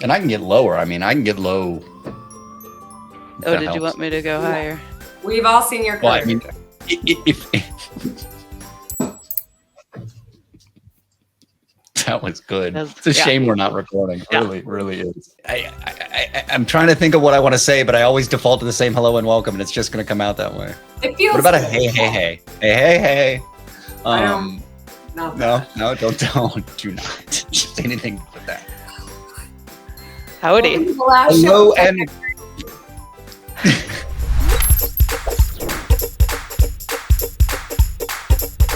And I can get lower. I mean, I can get low. Oh, did you want me to go higher? We've all seen your Well, color. I mean, if that was good. It's a shame we're not recording. It really is. I'm trying to think of what I want to say, but I always default to the same hello and welcome, and it's just going to come out that way. It feels. What about a hey, hey, hey, hey, hey, hey? No, don't do not just anything but that. Howdy. Hello and.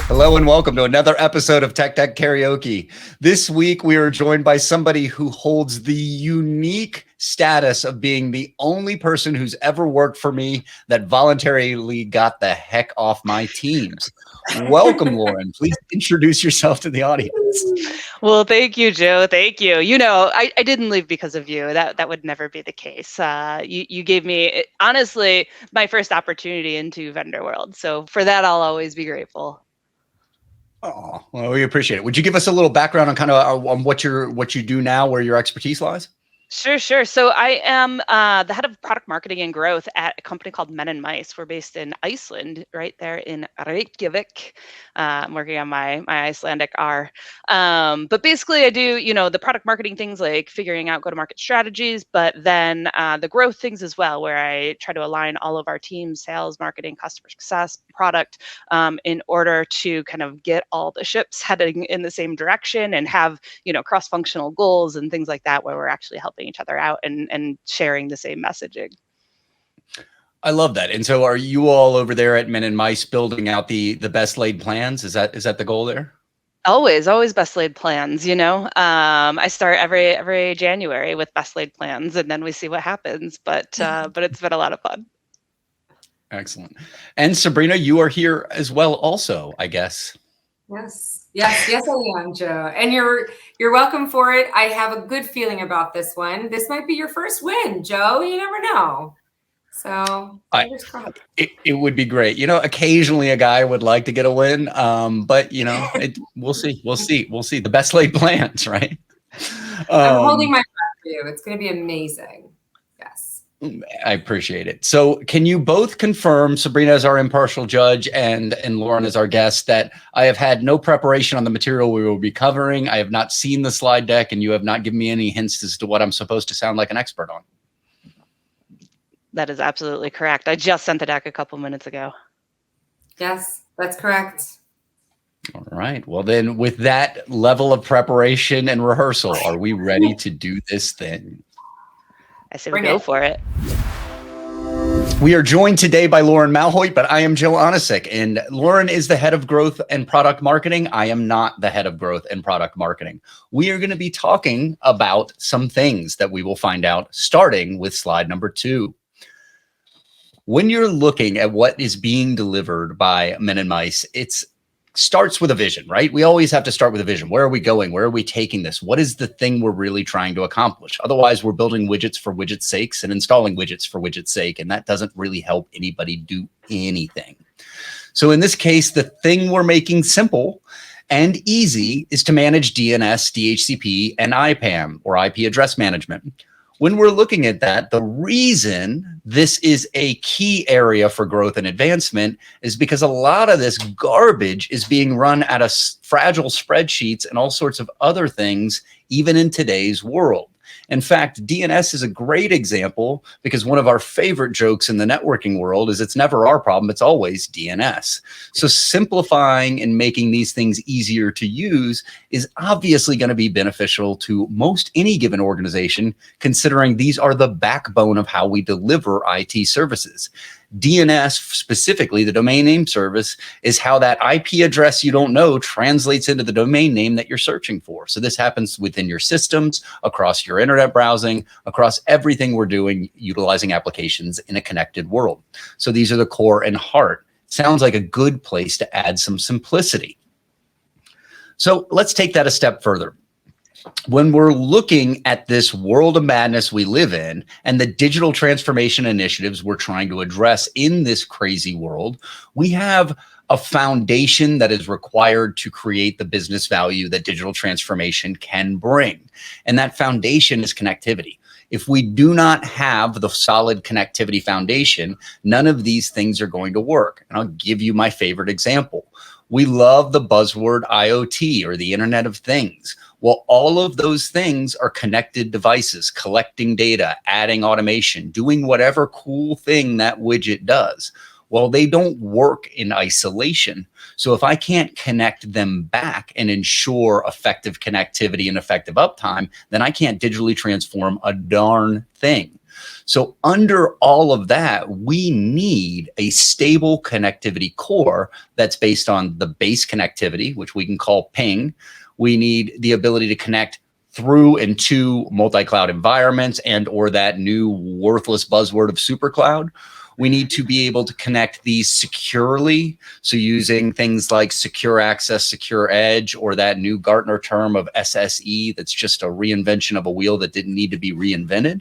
Hello and welcome to another episode of Tech Deck Karaoke. This week we are joined by somebody who holds the unique status of being the only person who's ever worked for me that voluntarily got the heck off my teams. Welcome, Lauren. Please introduce yourself to the audience. Well, thank you, Joe. Thank you. You know, I didn't leave because of you. That would never be the case. You gave me, honestly, my first opportunity into vendor world. So for that, I'll always be grateful. Oh, well, we appreciate it. Would you give us a little background on kind of on what you do now, where your expertise lies? Sure. So I am the head of product marketing and growth at a company called Men&Mice. We're based in Iceland, right there in Reykjavik. I'm working on my Icelandic R. But basically I do, the product marketing things like figuring out go-to-market strategies, but then the growth things as well, where I try to align all of our teams, sales, marketing, customer success, product, in order to kind of get all the ships heading in the same direction and have, cross-functional goals and things like that, where we're actually helping each other out and sharing the same messaging. I love that. And so are you all over there at Men&Mice building out the best laid plans? Is that the goal there? Always best laid plans, I start every January with best laid plans and then we see what happens, but it's been a lot of fun. Excellent. And Sabrina, you are here as well also, I guess. Yes, I am, Joe. And you're welcome for it. I have a good feeling about this one. This might be your first win, Joe. You never know. So it would be great. Occasionally a guy would like to get a win, but we'll see. The best laid plans, right? I'm holding my breath for you. It's going to be amazing. Yes. I appreciate it. So can you both confirm, Sabrina as our impartial judge and Lauren as our guest, that I have had no preparation on the material we will be covering. I have not seen the slide deck and you have not given me any hints as to what I'm supposed to sound like an expert on. That is absolutely correct. I just sent the deck a couple minutes ago. Yes, that's correct. All right. Well, then with that level of preparation and rehearsal, are we ready to do this thing? I say we go for it. We are joined today by Lauren Malhoit, but I am Joe Onisick, and Lauren is the head of growth and product marketing. I am not the head of growth and product marketing. We are going to be talking about some things that we will find out, starting with slide number 2. When you're looking at what is being delivered by Men&Mice, it starts with a vision, right? We always have to start with a vision. Where are we going? Where are we taking this? What is the thing we're really trying to accomplish? Otherwise, we're building widgets for widgets' sakes and installing widgets for widgets' sake, and that doesn't really help anybody do anything. So in this case, the thing we're making simple and easy is to manage DNS, DHCP, and IPAM, or IP address management. When we're looking at that, the reason this is a key area for growth and advancement is because a lot of this garbage is being run out of fragile spreadsheets and all sorts of other things, even in today's world. In fact, DNS is a great example because one of our favorite jokes in the networking world is it's never our problem, it's always DNS. So simplifying and making these things easier to use is obviously going to be beneficial to most any given organization, considering these are the backbone of how we deliver IT services. DNS, specifically the domain name service, is how that IP address you don't know translates into the domain name that you're searching for. So this happens within your systems, across your internet browsing, across everything we're doing, utilizing applications in a connected world. So these are the core and heart. Sounds like a good place to add some simplicity. So let's take that a step further. when we're looking at this world of madness we live in and the digital transformation initiatives we're trying to address in this crazy world, we have a foundation that is required to create the business value that digital transformation can bring. And that foundation is connectivity. If we do not have the solid connectivity foundation, none of these things are going to work. And I'll give you my favorite example. We love the buzzword IoT, or the Internet of Things. Well, all of those things are connected devices, collecting data, adding automation, doing whatever cool thing that widget does. Well, they don't work in isolation. So if I can't connect them back and ensure effective connectivity and effective uptime, then I can't digitally transform a darn thing. So under all of that, we need a stable connectivity core that's based on the base connectivity, which we can call ping. We need the ability to connect through and to multi-cloud environments and or that new worthless buzzword of supercloud. We need to be able to connect these securely. So using things like secure access, secure edge, or that new Gartner term of SSE, that's just a reinvention of a wheel that didn't need to be reinvented.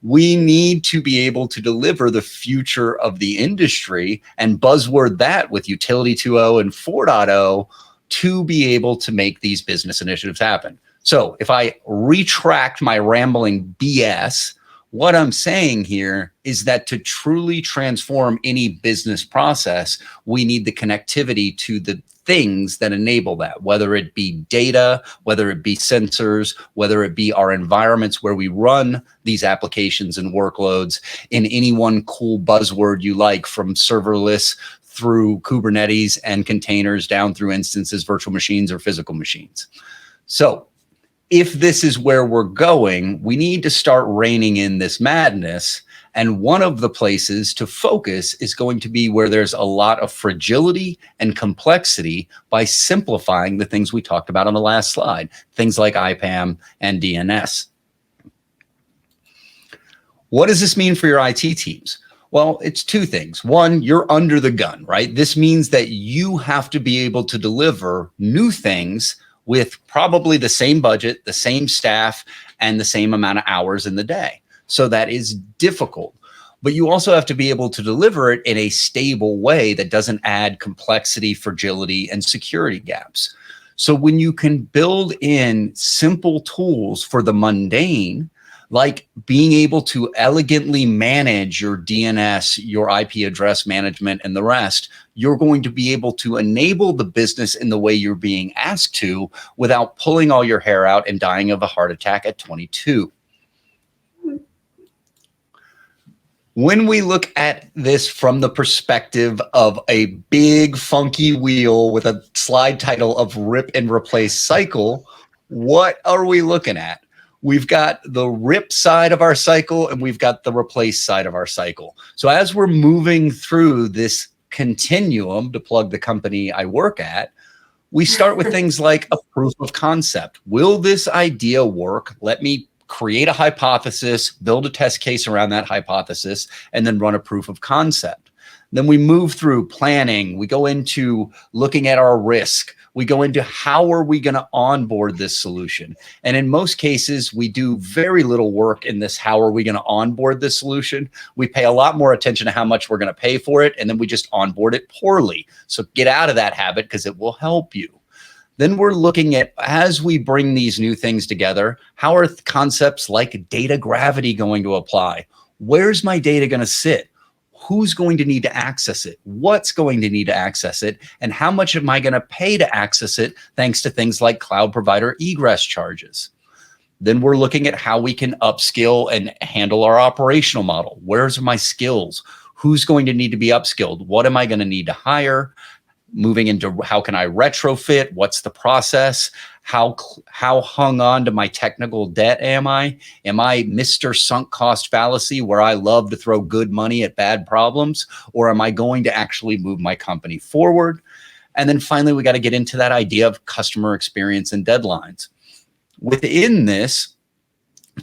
We need to be able to deliver the future of the industry and buzzword that with Utility 2.0 and 4.0 to be able to make these business initiatives happen. So if I retract my rambling BS, what I'm saying here is that to truly transform any business process, we need the connectivity to the things that enable that, whether it be data, whether it be sensors, whether it be our environments where we run these applications and workloads in any one cool buzzword you like, from serverless through Kubernetes and containers down through instances, virtual machines, or physical machines. So if this is where we're going, we need to start reining in this madness. And one of the places to focus is going to be where there's a lot of fragility and complexity by simplifying the things we talked about on the last slide, things like IPAM and DNS. What does this mean for your IT teams? Well, it's two things. One, you're under the gun, right? This means that you have to be able to deliver new things with probably the same budget, the same staff, and the same amount of hours in the day. So that is difficult. But you also have to be able to deliver it in a stable way that doesn't add complexity, fragility, and security gaps. So when you can build in simple tools for the mundane, like being able to elegantly manage your DNS, your IP address management, and the rest, you're going to be able to enable the business in the way you're being asked to without pulling all your hair out and dying of a heart attack at 22. When we look at this from the perspective of a big funky wheel with a slide title of rip and replace cycle, what are we looking at? We've got the rip side of our cycle and we've got the replace side of our cycle. So as we're moving through this continuum, to plug the company I work at, we start with things like a proof of concept. Will this idea work? Let me create a hypothesis, build a test case around that hypothesis, and then run a proof of concept. Then we move through planning. We go into looking at our risk. We go into how are we going to onboard this solution? And in most cases, we do very little work in this how are we going to onboard this solution. We pay a lot more attention to how much we're going to pay for it, and then we just onboard it poorly. So get out of that habit because it will help you. Then we're looking at, as we bring these new things together, how are concepts like data gravity going to apply? Where's my data going to sit? Who's going to need to access it? What's going to need to access it? And how much am I going to pay to access it thanks to things like cloud provider egress charges? Then we're looking at how we can upskill and handle our operational model. Where's my skills? Who's going to need to be upskilled? What am I going to need to hire? Moving into how can I retrofit? What's the process? How hung on to my technical debt am I? Am I Mr. Sunk Cost Fallacy, where I love to throw good money at bad problems? Or am I going to actually move my company forward? And then finally, we got to get into that idea of customer experience and deadlines. Within this,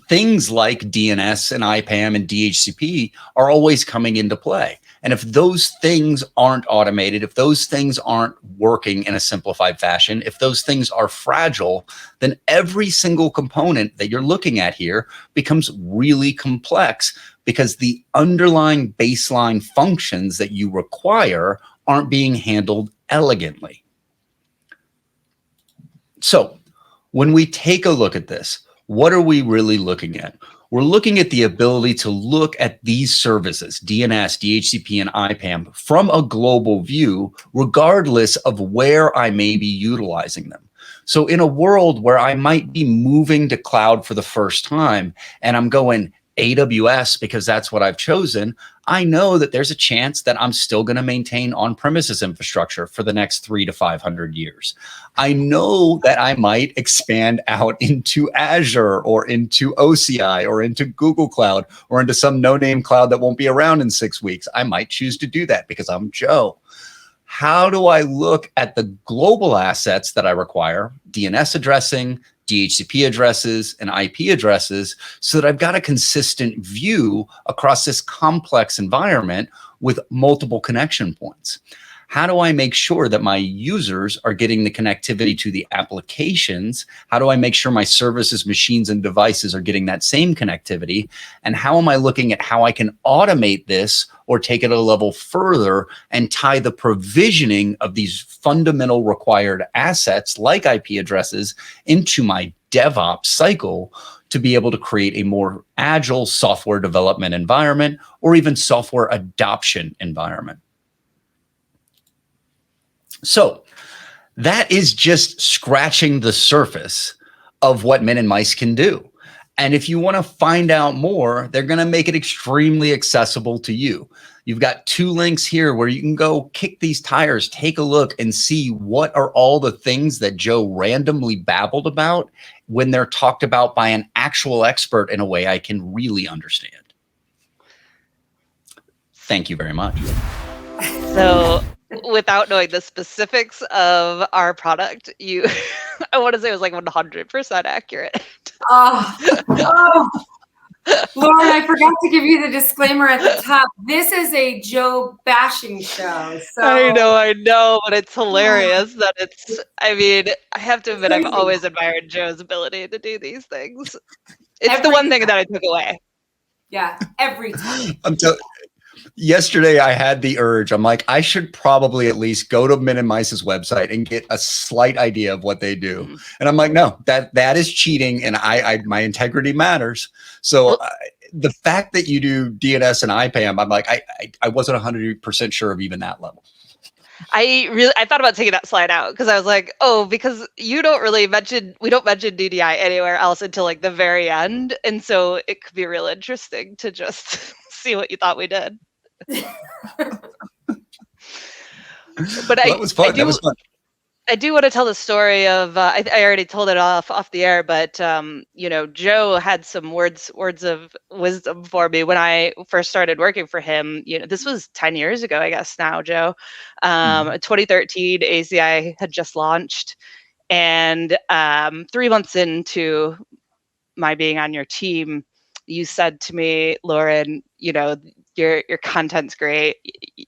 things like DNS and IPAM and DHCP are always coming into play. And if those things aren't automated, if those things aren't working in a simplified fashion, if those things are fragile, then every single component that you're looking at here becomes really complex because the underlying baseline functions that you require aren't being handled elegantly. So when we take a look at this, what are we really looking at? We're looking at the ability to look at these services, DNS, DHCP, and IPAM, from a global view, regardless of where I may be utilizing them. So in a world where I might be moving to cloud for the first time and I'm going AWS because that's what I've chosen, I know that there's a chance that I'm still going to maintain on-premises infrastructure for the next 300 to 500 years. I know that I might expand out into Azure or into OCI or into Google Cloud or into some no-name cloud that won't be around in 6 weeks. I might choose to do that because I'm Joe. How do I look at the global assets that I require, DNS addressing, DHCP addresses, and IP addresses, so that I've got a consistent view across this complex environment with multiple connection points? How do I make sure that my users are getting the connectivity to the applications? How do I make sure my services, machines, and devices are getting that same connectivity? And how am I looking at how I can automate this or take it a level further and tie the provisioning of these fundamental required assets like IP addresses into my DevOps cycle to be able to create a more agile software development environment or even software adoption environment? So that is just scratching the surface of what Men&Mice can do. And if you want to find out more, they're going to make it extremely accessible to you. You've got 2 links here where you can go kick these tires, take a look and see what are all the things that Joe randomly babbled about when they're talked about by an actual expert in a way I can really understand. Thank you very much. So without knowing the specifics of our product, I want to say it was like 100% accurate. Oh, Lauren, I forgot to give you the disclaimer at the top. This is a Joe bashing show. So I know, but it's hilarious that I have to admit, I've always admired Joe's ability to do these things. It's the one thing that I took away. Yeah, every time. Yesterday, I had the urge. I'm like, I should probably at least go to Men&Mice's website and get a slight idea of what they do. Mm-hmm. And I'm like, no, that is cheating, and my integrity matters. So the fact that you do DNS and IPAM, I'm like, I wasn't 100% sure of even that level. I thought about taking that slide out because I was like, because we don't mention DDI anywhere else until like the very end, and so it could be real interesting to just see what you thought we did. But that was fun. That was fun. I do want to tell the story of I already told it off the air, but Joe had some words of wisdom for me when I first started working for him. This was 10 years ago, I guess now, Joe. 2013, ACI had just launched, and 3 months into my being on your team, you said to me, Lauren, your content's great.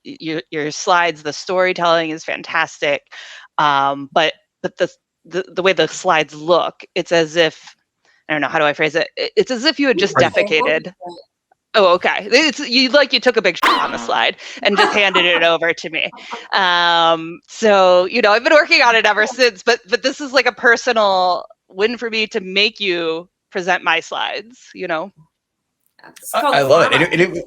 Your slides, the storytelling is fantastic. But the way the slides look, it's as if, I don't know, how do I phrase it? It's as if you had just defecated. Oh, okay. You took a big shit on the slide and just handed it over to me. So, I've been working on it ever since, but this is like a personal win for me to make you present my slides, I love it.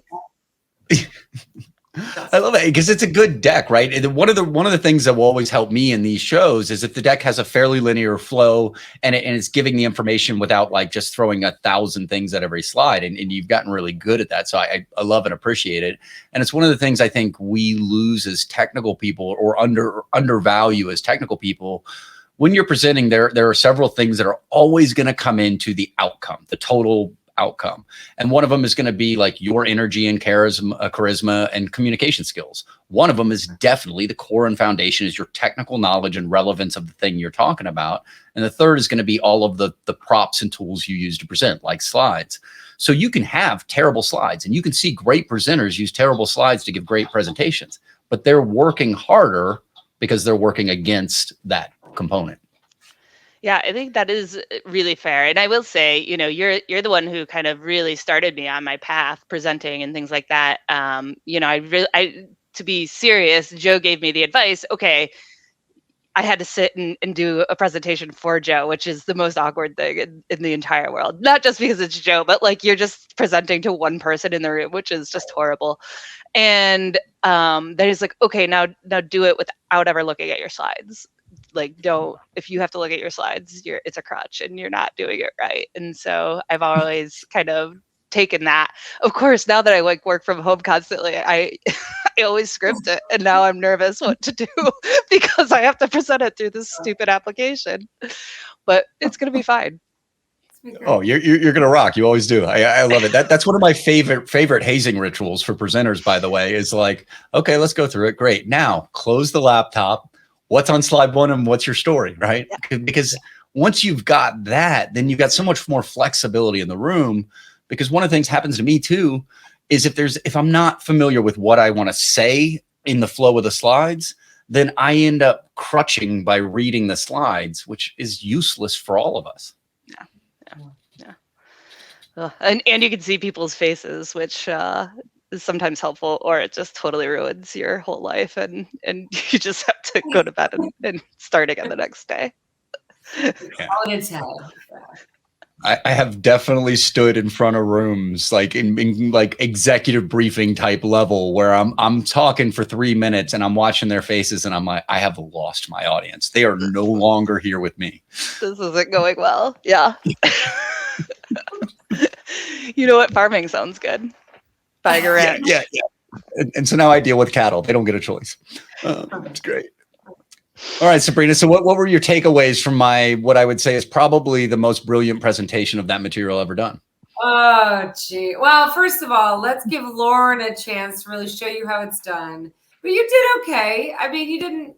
I love it because it's a good deck, right? And one of the things that will always help me in these shows is if the deck has a fairly linear flow and it's giving the information without like just throwing 1,000 things at every slide. And you've gotten really good at that. So I love and appreciate it. And it's one of the things I think we lose as technical people or undervalue as technical people. When you're presenting, there are several things that are always going to come into the outcome, the total outcome. And one of them is going to be like your energy and charisma and communication skills. One of them is definitely the core and foundation is your technical knowledge and relevance of the thing you're talking about. And the third is going to be all of the props and tools you use to present, like slides. So you can have terrible slides, and you can see great presenters use terrible slides to give great presentations, but they're working harder because they're working against that component. Yeah, I think that is really fair. And I will say, you're the one who kind of really started me on my path presenting and things like that. To be serious, Joe gave me the advice. Okay, I had to sit and do a presentation for Joe, which is the most awkward thing in the entire world. Not just because it's Joe, but like you're just presenting to one person in the room, which is just horrible. And then he's like, okay, now do it without ever looking at your slides. Like, if you have to look at your slides, it's a crutch and you're not doing it right. And so I've always kind of taken that. Of course, now that I work from home constantly, I always script it, and now I'm nervous what to do because I have to present it through this stupid application. But it's gonna be fine. Oh, you're gonna rock. You always do. I love it. That's one of my favorite hazing rituals for presenters, by the way, is like, okay, let's go through it. Great. Now close the laptop. What's on slide one and what's your story, right? Yeah. Because once you've got that, then you've got so much more flexibility in the room. Because one of the things happens to me too is if I'm not familiar with what I want to say in the flow of the slides, then I end up crutching by reading the slides, which is useless for all of us. Yeah. And you can see people's faces, which is sometimes helpful, or it just totally ruins your whole life, and you just have to go to bed and start again the next day. Yeah. I have definitely stood in front of rooms like in like executive briefing type level where I'm talking for 3 minutes and I'm watching their faces and I'm like, I have lost my audience. They are no longer here with me. This isn't going well. Yeah. You know what? Farming sounds good. Buying a ranch. Yeah. And so now I deal with cattle. They don't get a choice. It's great. All right, Sabrina. So what were your takeaways from what I would say is probably the most brilliant presentation of that material ever done? Oh, gee. Well, first of all, let's give Lauren a chance to really show you how it's done. But you did okay. I mean, you didn't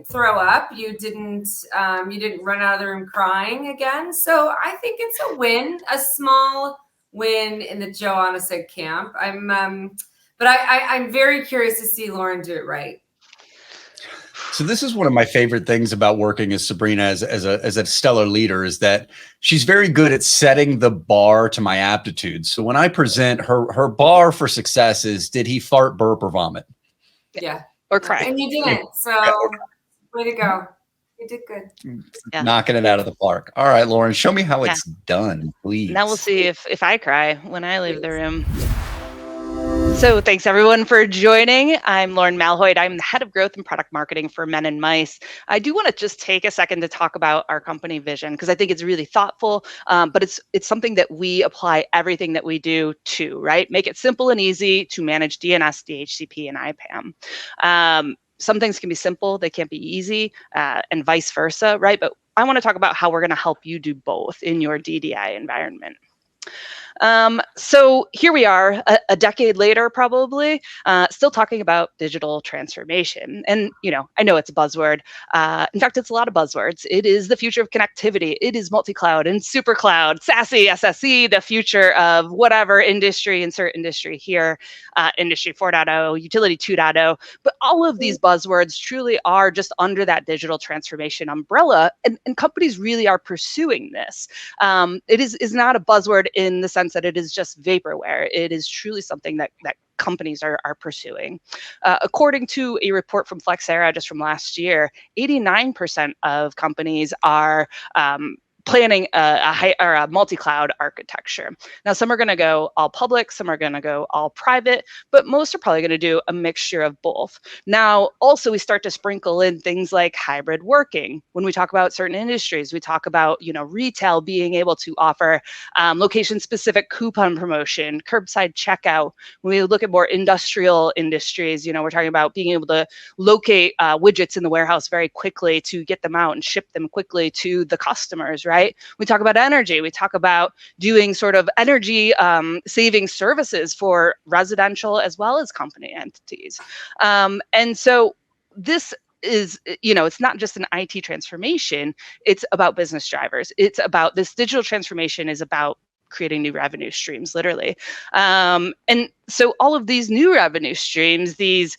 throw up. You didn't run out of the room crying again. So I think it's a win, a small win in the Joe Onasek camp. But I'm very curious to see Lauren do it right. So this is one of my favorite things about working as Sabrina as a stellar leader is that she's very good at setting the bar to my aptitudes. So when I present, her bar for success is, did he fart, burp, or vomit? Yeah. Or cry. And you didn't. So way to go. You did good. Yeah. Knocking it out of the park. All right, Lauren, show me how it's done, please. Now we'll see if I cry when I leave the room. So thanks everyone for joining. I'm Lauren Malhoit. I'm the head of growth and product marketing for Men&Mice. I do want to just take a second to talk about our company vision because I think it's really thoughtful, but it's something that we apply everything that we do to, right? Make it simple and easy to manage DNS, DHCP, and IPAM. Some things can be simple, they can't be easy, and vice versa, right? But I want to talk about how we're going to help you do both in your DDI environment. So here we are a decade later, probably, still talking about digital transformation. And, I know it's a buzzword. In fact, it's a lot of buzzwords. It is the future of connectivity. It is multi-cloud and super cloud, SASE, SSE, the future of whatever industry, insert industry here, industry 4.0, utility 2.0. But all of these buzzwords truly are just under that digital transformation umbrella. And companies really are pursuing this. It is not a buzzword in the sense that it is just vaporware. It is truly something that companies are pursuing. According to a report from Flexera just from last year, 89% of companies are planning a multi-cloud architecture. Now, some are going to go all public, some are going to go all private, but most are probably going to do a mixture of both. Now, also, we start to sprinkle in things like hybrid working. When we talk about certain industries, we talk about retail being able to offer location-specific coupon promotion, curbside checkout. When we look at more industrial industries, we're talking about being able to locate widgets in the warehouse very quickly to get them out and ship them quickly to the customers, right? right? We talk about energy. We talk about doing sort of energy saving services for residential as well as company entities. And so this is, it's not just an IT transformation, it's about business drivers. It's about this digital transformation is about creating new revenue streams, literally. And so all of these new revenue streams, these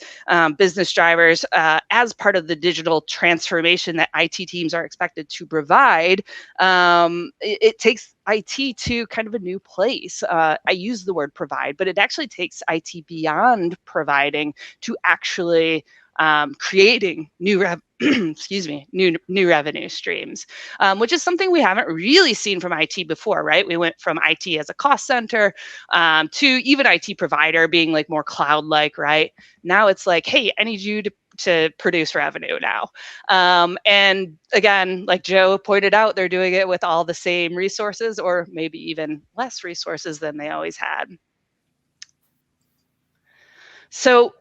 business drivers, as part of the digital transformation that IT teams are expected to provide, it takes IT to kind of a new place. I use the word provide, but it actually takes IT beyond providing to actually creating new new revenue streams, which is something we haven't really seen from IT before, right? We went from IT as a cost center to even IT provider being like more cloud-like, right? Now it's like, hey, I need you to produce revenue now. And again, like Joe pointed out, they're doing it with all the same resources or maybe even less resources than they always had. So,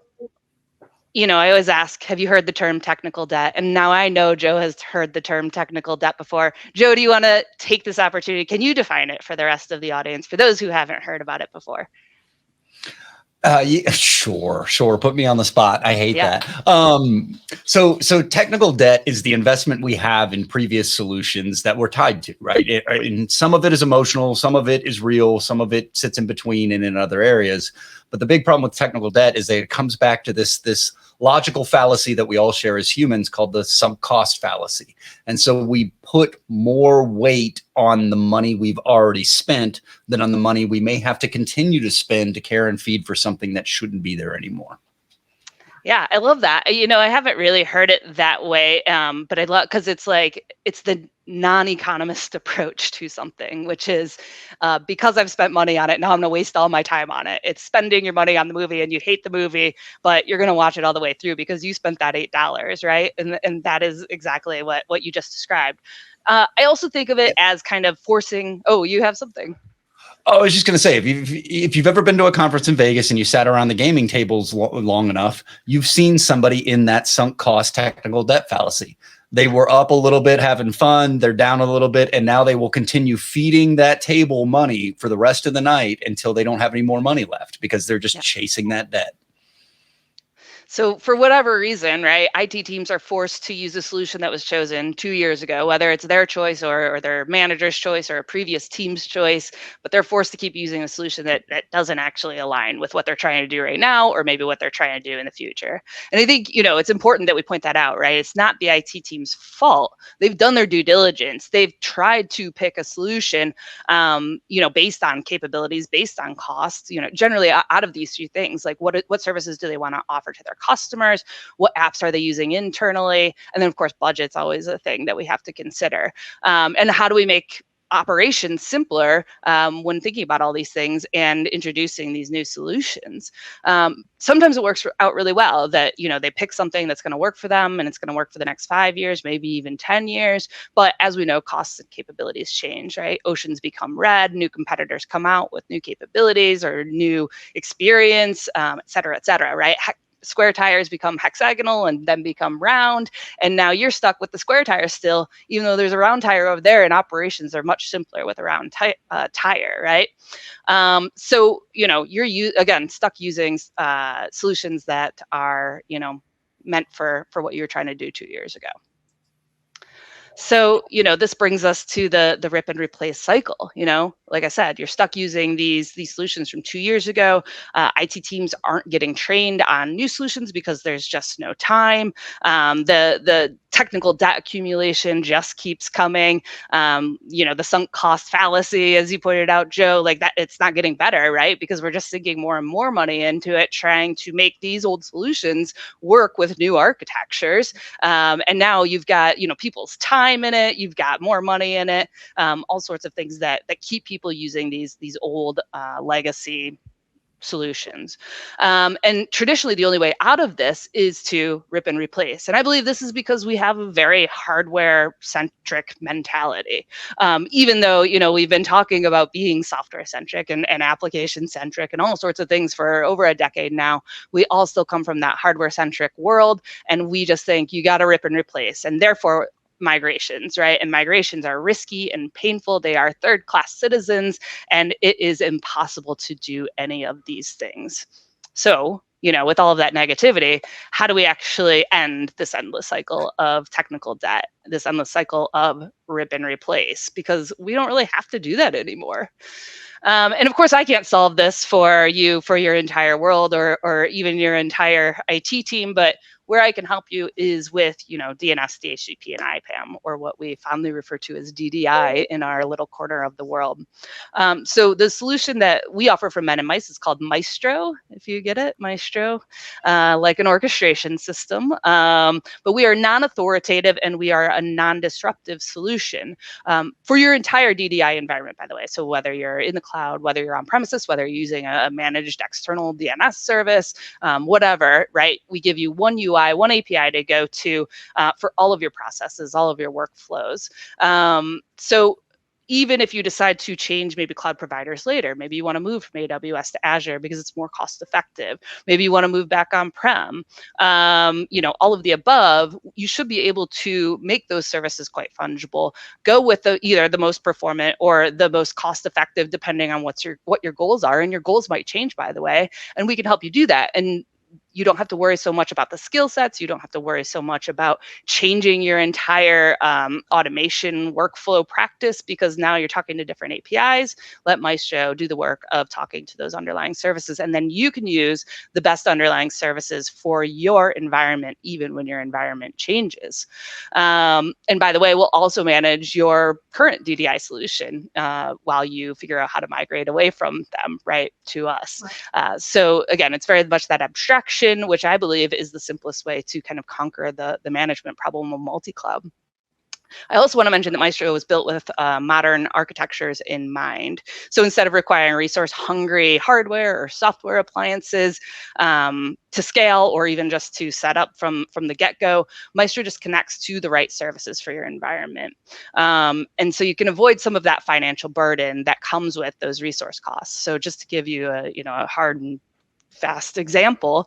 I always ask, have you heard the term technical debt? And now I know Joe has heard the term technical debt before. Joe, do you want to take this opportunity? Can you define it for the rest of the audience, for those who haven't heard about it before? Yeah, sure. Put me on the spot. I hate Yeah. that. So technical debt is the investment we have in previous solutions that we're tied to, right? And some of it is emotional, some of it is real, some of it sits in between and in other areas. But the big problem with technical debt is that it comes back to this logical fallacy that we all share as humans called the sunk cost fallacy. And so we put more weight on the money we've already spent than on the money we may have to continue to spend to care and feed for something that shouldn't be there anymore. Yeah, I love that. I haven't really heard it that way, but I love, because it's like, it's the non-economist approach to something, which is because I've spent money on it, now I'm going to waste all my time on it. It's spending your money on the movie and you hate the movie, but you're going to watch it all the way through because you spent that $8, right? And that is exactly what you just described. I also think of it as kind of forcing, oh, you have something. Oh, I was just going to say, if you've ever been to a conference in Vegas and you sat around the gaming tables long enough, you've seen somebody in that sunk cost technical debt fallacy. They were up a little bit having fun, they're down a little bit, and now they will continue feeding that table money for the rest of the night until they don't have any more money left because they're just chasing that debt. So for whatever reason, right, IT teams are forced to use a solution that was chosen 2 years ago, whether it's their choice or their manager's choice or a previous team's choice, but they're forced to keep using a solution that doesn't actually align with what they're trying to do right now or maybe what they're trying to do in the future. And I think, it's important that we point that out, right? It's not the IT team's fault. They've done their due diligence. They've tried to pick a solution, based on capabilities, based on costs, generally out of these two things, like what services do they want to offer to their customers, what apps are they using internally, and then of course budget's always a thing that we have to consider, and how do we make operations simpler when thinking about all these things and introducing these new solutions. Sometimes it works out really well that they pick something that's going to work for them and it's going to work for the next 5 years, maybe even 10 years, but as we know, costs and capabilities change, right? Oceans become red, new competitors come out with new capabilities or new experience, et cetera, right? Square tires become hexagonal and then become round. And now you're stuck with the square tire still, even though there's a round tire over there, and operations are much simpler with a round tire, right? So, you're again stuck using solutions that are, meant for what you were trying to do 2 years ago. So, this brings us to the rip and replace cycle. Like I said, you're stuck using these solutions from 2 years ago. IT teams aren't getting trained on new solutions because there's just no time. The technical debt accumulation just keeps coming. The sunk cost fallacy, as you pointed out, Joe, like that, it's not getting better, right? Because we're just sinking more and more money into it, trying to make these old solutions work with new architectures. And now you've got, people's time in it, you've got more money in it, all sorts of things that keep people using these old legacy solutions. And traditionally, the only way out of this is to rip and replace. And I believe this is because we have a very hardware-centric mentality. Even though, we've been talking about being software-centric and application-centric and all sorts of things for over a decade now, we all still come from that hardware-centric world. And we just think you got to rip and replace. And therefore, migrations, right? And migrations are risky and painful. They are third-class citizens, and it is impossible to do any of these things. So, with all of that negativity, how do we actually end this endless cycle of technical debt, this endless cycle of rip and replace? Because we don't really have to do that anymore. And of course, I can't solve this for you, for your entire world, or even your entire IT team, but where I can help you is with, DNS, DHCP, and IPAM, or what we fondly refer to as DDI in our little corner of the world. So the solution that we offer for Men&Mice is called Maestro, if you get it, Maestro, like an orchestration system. But we are non-authoritative and we are a non-disruptive solution for your entire DDI environment, by the way. So whether you're in the cloud, whether you're on premises, whether you're using a managed external DNS service, whatever, right? We give you one UI, one API to go to for all of your processes, all of your workflows. So even if you decide to change maybe cloud providers later, maybe you want to move from AWS to Azure because it's more cost effective. Maybe you want to move back on-prem. All of the above, you should be able to make those services quite fungible. Go with either the most performant or the most cost effective, depending on what your goals are. And your goals might change, by the way, and we can help you do that. And you don't have to worry so much about the skill sets. You don't have to worry so much about changing your entire automation workflow practice, because now you're talking to different APIs. Let Maestro do the work of talking to those underlying services. And then you can use the best underlying services for your environment, even when your environment changes. And by the way, we'll also manage your current DDI solution while you figure out how to migrate away from them, right, to us. So again, it's very much that abstraction, which I believe is the simplest way to kind of conquer the management problem of multi-cloud. I also want to mention that Maestro was built with modern architectures in mind. So instead of requiring resource-hungry hardware or software appliances to scale, or even just to set up from the get-go, Maestro just connects to the right services for your environment. And so you can avoid some of that financial burden that comes with those resource costs. So just to give you a hard and fast example,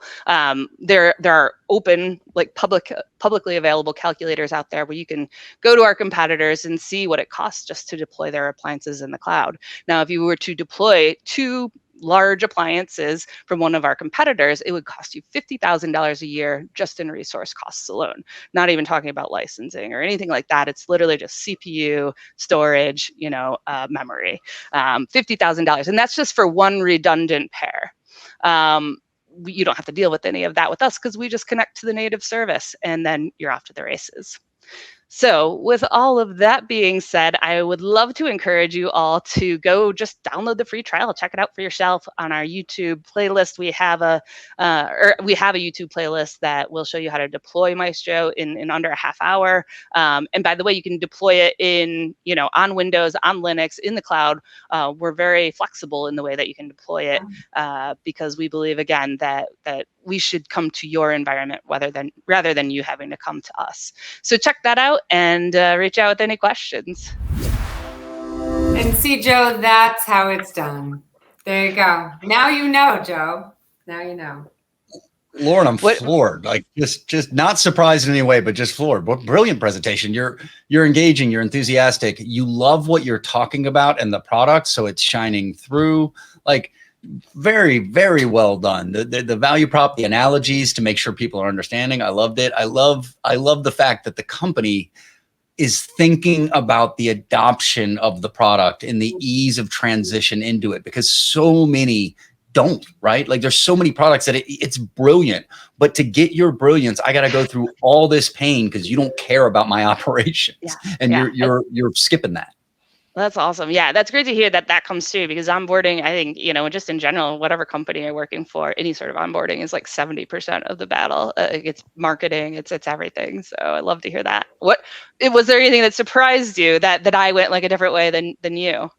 there are open, like publicly available calculators out there where you can go to our competitors and see what it costs just to deploy their appliances in the cloud. Now, if you were to deploy 2 large appliances from one of our competitors, it would cost you $50,000 a year just in resource costs alone. Not even talking about licensing or anything like that. It's literally just CPU, storage, memory, $50,000, and that's just for one redundant pair. You don't have to deal with any of that with us because we just connect to the native service, and then you're off to the races. So with all of that being said, I would love to encourage you all to go just download the free trial, check it out for yourself on our YouTube playlist. We have a YouTube playlist that will show you how to deploy Maestro in under a half hour. And by the way, you can deploy it on Windows, on Linux, in the cloud. We're very flexible in the way that you can deploy it because we believe, again, that we should come to your environment rather than you having to come to us. So check that out and reach out with any questions. And see, Joe, that's how it's done. There you go. Now you know, Joe. Now you know. Lauren, I'm floored. Like just not surprised in any way, but just floored. What brilliant presentation. You're engaging, you're enthusiastic. You love what you're talking about and the product, so it's shining through. Like, very, very well done. The value prop, the analogies to make sure people are understanding. I loved it. I love the fact that the company is thinking about the adoption of the product and the ease of transition into it, because so many don't, right? Like there's so many products that it's brilliant, but to get your brilliance, I got to go through all this pain because you don't care about my operations, and you're skipping that. That's awesome. Yeah, that's great to hear that comes through, because onboarding, I think, just in general, whatever company you're working for, any sort of onboarding is like 70% of the battle. It's marketing, it's everything. So I love to hear that. Was there anything that surprised you that I went like a different way than you?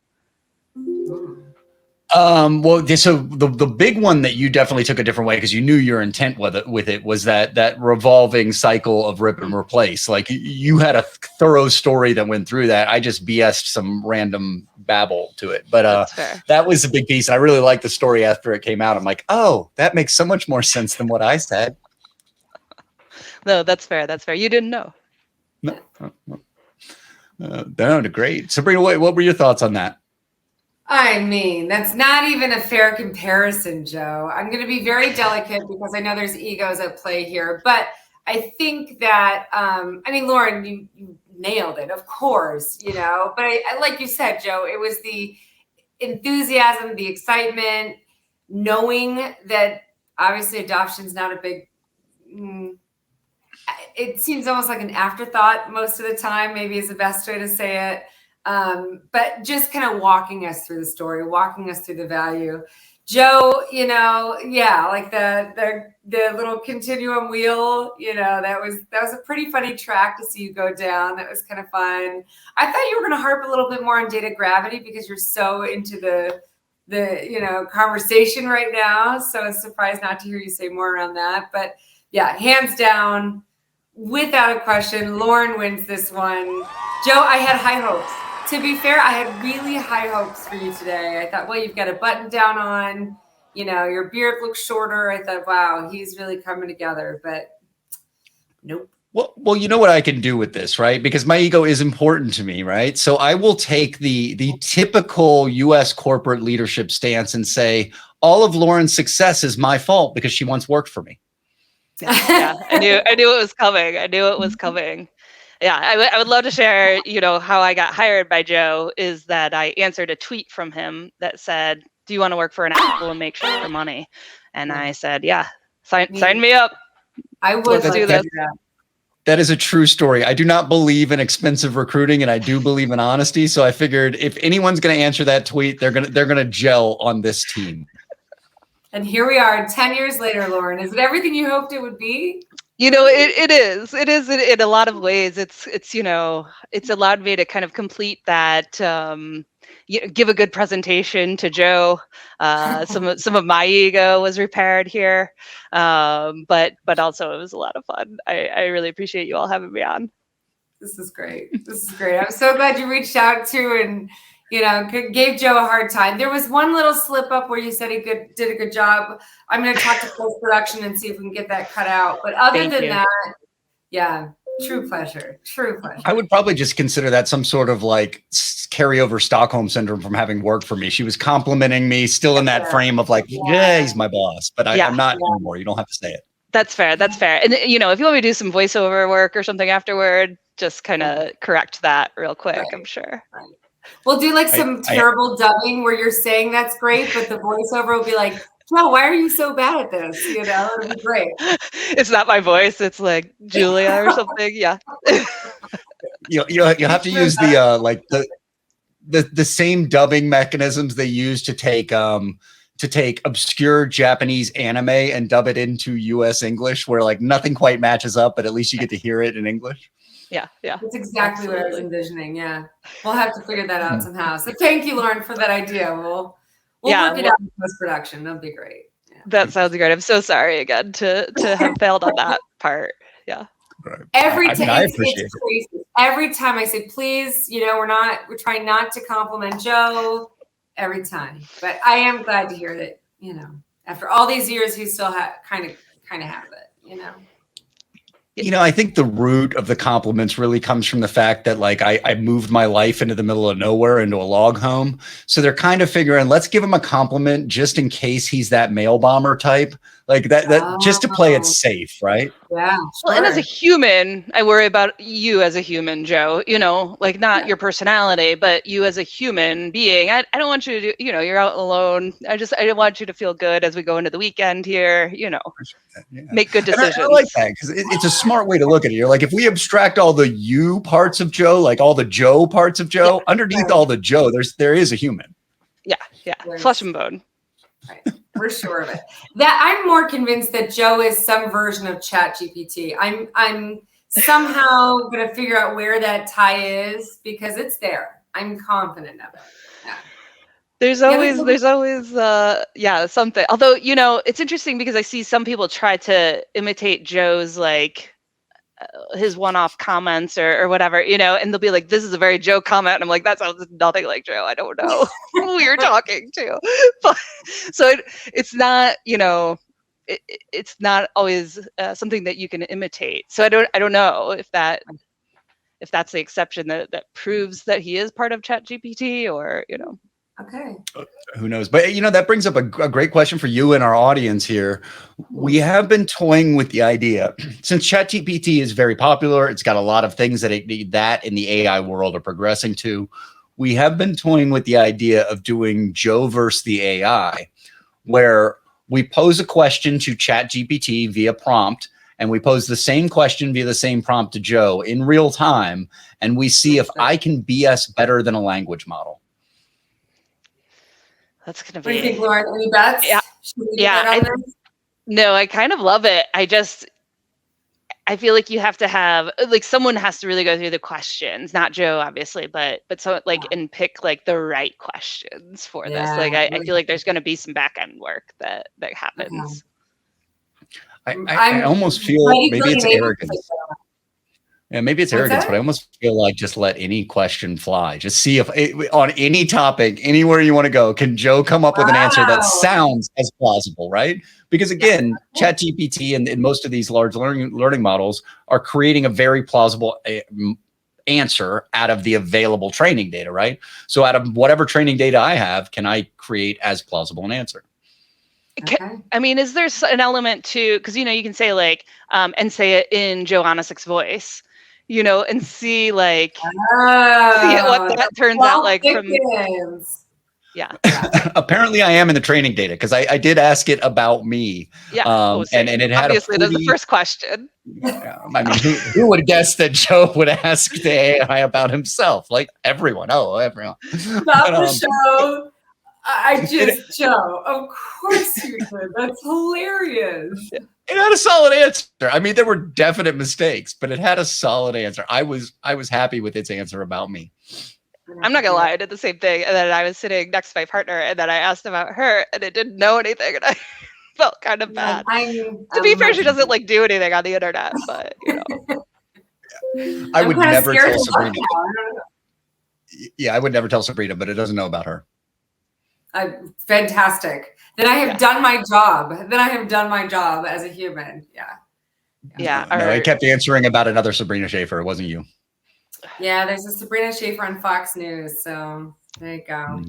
Well, so the big one that you definitely took a different way because you knew your intent with it was that revolving cycle of rip and replace. Like you had a thorough story that went through that. I just BS'd some random babble to it, but that was a big piece. I really liked the story after it came out. I'm like, oh, that makes so much more sense than what I said. No, that's fair. That's fair. You didn't know. No. Great. Sabrina, what were your thoughts on that? I mean, that's not even a fair comparison, Joe. I'm going to be very delicate because I know there's egos at play here. But I think that, Lauren, you nailed it, of course, But I like you said, Joe, it was the enthusiasm, the excitement, knowing that obviously adoption is not a big, it seems almost like an afterthought most of the time, maybe is the best way to say it. But just kind of walking us through the story, walking us through the value. Joe, like the little Continuum wheel, that was a pretty funny track to see you go down. That was kind of fun. I thought you were going to harp a little bit more on data gravity because you're so into the conversation right now. So I was surprised not to hear you say more around that. But yeah, hands down, without a question, Lauren wins this one. Joe, I had high hopes. To be fair, I had really high hopes for you today. I thought, well, you've got a button down on, your beard looks shorter. I thought, wow, he's really coming together, but nope. Well, you know what I can do with this, right? Because my ego is important to me, right? So I will take the typical US corporate leadership stance and say, all of Lauren's success is my fault because she once worked for me. Yeah, I knew it was coming. I knew it was coming. Yeah, I would love to share, how I got hired by Joe is that I answered a tweet from him that said, do you want to work for an Apple and make sure money? And I said, yeah, sign me up. I would. Let's do this. That is a true story. I do not believe in expensive recruiting, and I do believe in honesty. So I figured if anyone's going to answer that tweet, they're gonna gel on this team. And here we are 10 years later, Lauren. Is it everything you hoped it would be? It is in a lot of ways. It's allowed me to kind of complete that, give a good presentation to Joe. Some of my ego was repaired here. But also it was a lot of fun. I really appreciate you all having me on. This is great. I'm so glad you reached out to and gave Joe a hard time. There was one little slip up where you said he did a good job. I'm going to talk to post production and see if we can get that cut out. But other than that, yeah, true pleasure. I would probably just consider that some sort of like carryover Stockholm syndrome from having worked for me. She was complimenting me, still in that frame of like, yeah, he's my boss, but I'm not anymore. You don't have to say it. That's fair. And if you want me to do some voiceover work or something afterward, just kind of correct that real quick. Right. I'm sure. Right. We'll do like some terrible dubbing where you're saying that's great, but the voiceover will be like, Joe, why are you so bad at this? It'll be great. It's not my voice. It's like Julia or something. Yeah. You have to use the same dubbing mechanisms they use to take obscure Japanese anime and dub it into US English, where like nothing quite matches up, but at least you get to hear it in English. Yeah. That's exactly what I was envisioning. Yeah. We'll have to figure that out somehow. So thank you, Lauren, for that idea. We'll work it out in post-production. That'll be great. Yeah. That sounds great. I'm so sorry again to have failed on that part. Yeah. Right. Every time it's crazy. Every time I say, please, we're trying not to compliment Joe every time. But I am glad to hear that, after all these years, he still kind of has it, I think the root of the compliments really comes from the fact that like I moved my life into the middle of nowhere into a log home. So they're kind of figuring, let's give him a compliment just in case he's that mail bomber type. Like that just to play it safe, right? Yeah. Sure. Well, and as a human, I worry about you as a human, Joe, like not your personality, but you as a human being. I don't want you to do, you're out alone. I don't want you to feel good as we go into the weekend here, make good decisions. I like that because it's a smart way to look at it. You're like, if we abstract all the you parts of Joe, like all the Joe parts of Joe, underneath all the Joe, there is a human. Yeah. Flesh and bone. Right. We're sure of it. That I'm more convinced that Joe is some version of ChatGPT. I'm somehow going to figure out where that tie is because it's there. I'm confident of it. Yeah. There's always something. Although, it's interesting because I see some people try to imitate Joe's like his one-off comments or whatever, and they'll be like, this is a very Joe comment. And I'm like, that sounds nothing like Joe. I don't know who you're talking to. But so it's not, it's not always something that you can imitate. So I don't know if that if that's the exception that proves that he is part of ChatGPT, or Okay. Who knows? But that brings up a great question for you and our audience here. We have been toying with the idea, since ChatGPT is very popular, it's got a lot of things that in the AI world are progressing to. We have been toying with the idea of doing Joe versus the AI, where we pose a question to ChatGPT via prompt, and we pose the same question via the same prompt to Joe in real time, and we see if I can BS better than a language model. That's going to be. What do you think, Lauren? Any bets? Yeah. Yeah. No, I kind of love it. I feel like you have to have, like, someone has to really go through the questions, not Joe, obviously, but so and pick like the right questions for this. Like, I feel like there's going to be some back end work that happens. I almost feel maybe it's arrogance. Yeah, maybe it's arrogance, but I almost feel like just let any question fly. Just see if on any topic, anywhere you want to go, can Joe come up with an answer that sounds as plausible, right? Because again, ChatGPT and most of these large learning models are creating a very plausible answer out of the available training data, right? So out of whatever training data I have, can I create as plausible an answer? Okay. I mean, is there an element to, because, you can say like, and say it in Joe Onisic's voice, and see like, see what that turns out like from. Yeah. Apparently I am in the training data because I did ask it about me. Yeah. And it had obviously that's the first question. I mean, who would guess that Joe would ask the AI about himself? Like everyone. Everyone. Stop the show. Joe, of course you did. That's hilarious. It had a solid answer. I mean, there were definite mistakes, but it had a solid answer. I was happy with its answer about me. I'm not gonna lie, I did the same thing. And then I was sitting next to my partner, and then I asked about her, and it didn't know anything, and I felt kind of bad. To be fair, she doesn't like do anything on the internet, but I would never tell Sabrina. Yeah, I would never tell Sabrina, but it doesn't know about her. Fantastic. Then I have done my job. As a human. Yeah. No, I kept answering about another Sabrina Schaefer. It wasn't you. Yeah, there's a Sabrina Schaefer on Fox News. So there you go.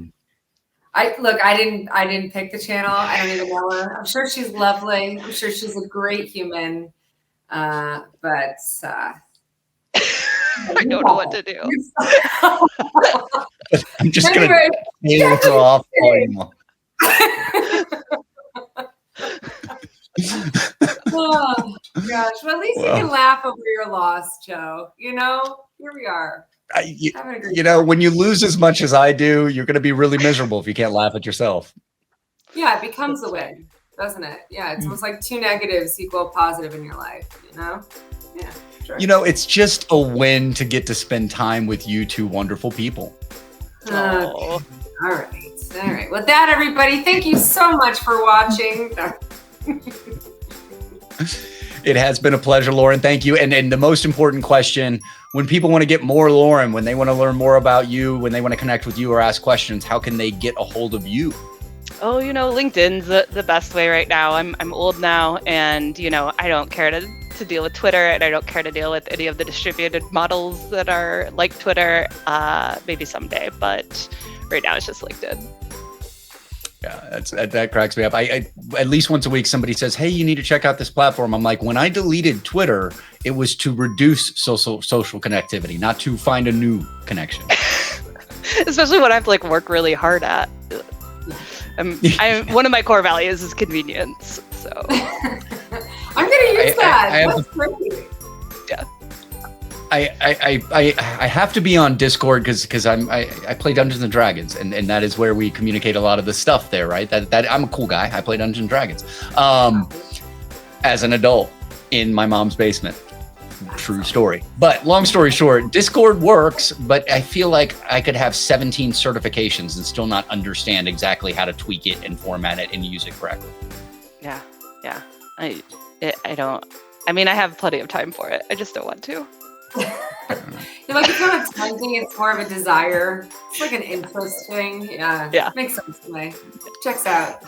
I didn't pick the channel. I don't even know her. I'm sure she's lovely. I'm sure she's a great human. But I don't know what to do. I'm just going to throw off volume. Oh gosh! Well, at least you can laugh over your loss, Joe. Here we are. When you lose as much as I do, you're going to be really miserable if you can't laugh at yourself. Yeah, it becomes a win, doesn't it? Yeah, it's almost like 2 negatives equal positive in your life. Yeah. Sure. It's just a win to get to spend time with you two wonderful people. All right. With that, everybody, thank you so much for watching. It has been a pleasure, Lauren. Thank you. And the most important question, when people want to get more Lauren, when they want to learn more about you, when they want to connect with you or ask questions, how can they get a hold of you? Oh, LinkedIn's the best way right now. I'm old now, and I don't care to deal with Twitter, and I don't care to deal with any of the distributed models that are like Twitter. Maybe someday, but right now it's just LinkedIn. Yeah, that cracks me up. I at least once a week somebody says, "Hey, you need to check out this platform." I'm like, when I deleted Twitter, it was to reduce social connectivity, not to find a new connection. Especially when I have to work really hard at. One of my core values is convenience. So I'm gonna use that. That's great. Yeah. I have to be on Discord because I play Dungeons and Dragons, and that is where we communicate a lot of the stuff there, right? That I'm a cool guy. I play Dungeons and Dragons as an adult in my mom's basement. True story. But long story short, Discord works, but I feel like I could have 17 certifications and still not understand exactly how to tweak it and format it and use it correctly. Yeah. I don't. I mean, I have plenty of time for it. I just don't want to. It's not a tempting, it's more of a desire. It's like an interest thing. Yeah. Makes sense to me. Checks out.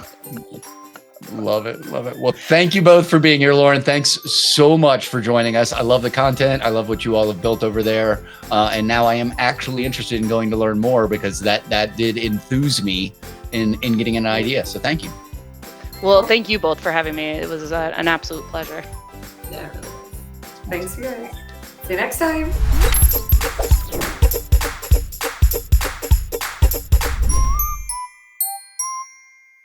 Love it. Love it. Well, thank you both for being here, Lauren. Thanks so much for joining us. I love the content. I love what you all have built over there. And now I am actually interested in going to learn more because that did enthuse me in getting an idea. So thank you. Well, thank you both for having me. It was an absolute pleasure. Yeah. Thanks, guys. See you next time.